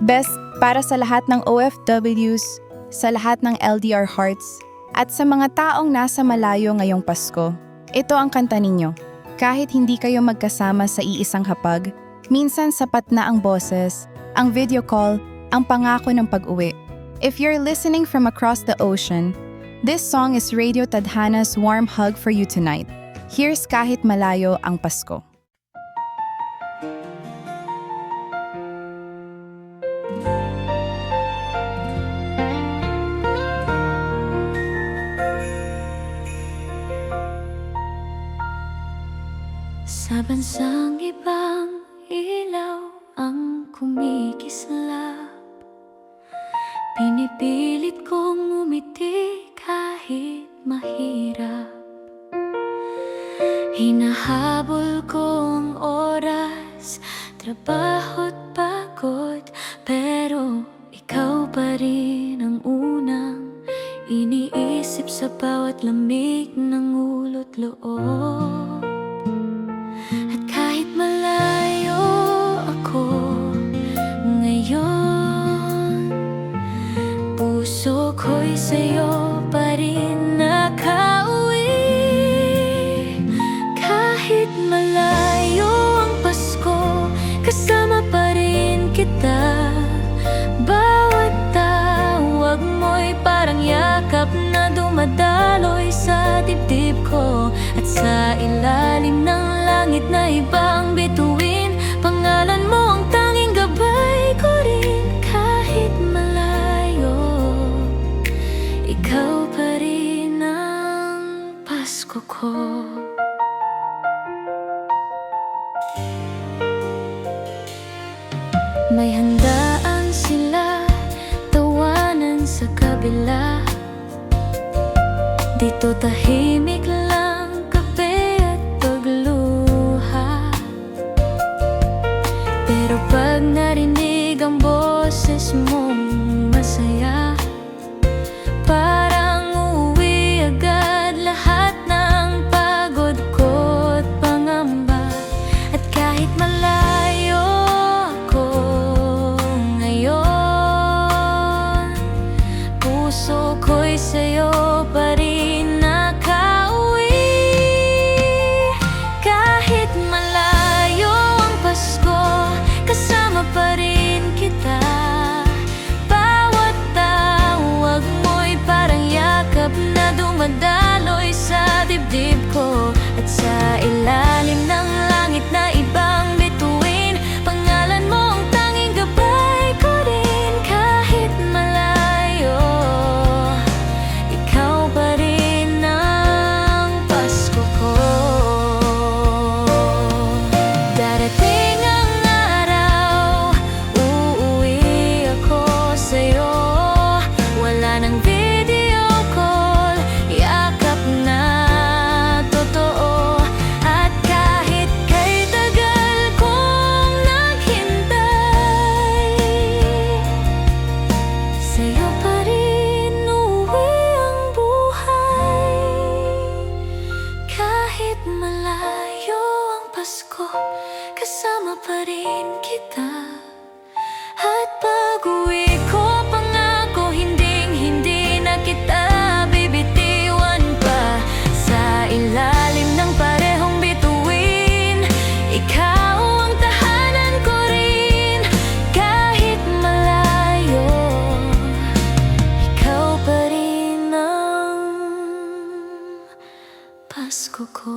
Best para sa lahat ng OFWs, sa lahat ng LDR hearts, at sa mga taong nasa malayo ngayong Pasko. Ito ang kanta ninyo. Kahit hindi kayo magkasama sa iisang hapag, minsan sapat na ang boses, ang video call, ang pangako ng pag-uwi. If you're listening from across the ocean, this song is Radio Tadhana's warm hug for you tonight. Here's Kahit Malayo ang Pasko. Sa bansang ibang ilaw ang kumikislap, pinipilit kong umiti kahit mahirap. Hinahabol ko ang oras, trabaho't pagod, pero ikaw pa rin ang unang iniisip sa bawat lamig ng ulo't loob. At kahit malayo ako ngayon, puso ko'y sa'yo pa rin nakauwi. Kahit malayo ang Pasko, kasama pa rin kita. Bawat tawag mo'y parang yakap na dumadaloy sa dibdib ko. At sa ilalim ng langit na ibang bituin, pangalan mo ang tanging gabay ko rin. Kahit malayo, ikaw pa rin ang Pasko ko. May handaan sila, tawanan sa kabila. Dito tahimik lang kape at pagluha. Pero pag narinig ang boses mong masaya, parang uuwi agad lahat ng pagod ko at pangamba. At kahit malayo ako ngayon, puso ko'y sa'yo pa rin nakauwi. Kahit malayo ang Pasko, kasama pa rin kita. Bawat tawag mo'y parang yakap na dumadaloy sa dibdib ko. At sa ilalim ng langit na ibang bituin, pangalan mo ang tanging gabay ko rin. Kahit malayo, ikaw pa rin ang Pasko ko. Darating ang araw, uuwi ako sa'yo. Wala nang video call, yakap na totoo. At kahit kay tagal kong naghintay, sa'yo pa rin uuwi ang buhay. Kahit malayo ang Pasko, kasama pa rin kita. At pag-uwi ko, pangako hinding-hindi na kita bibitiwan pa. Sa ilalim ng parehong bituin, ikaw ang tahanan ko rin. Kahit malayo, ikaw pa rin ang Pasko ko.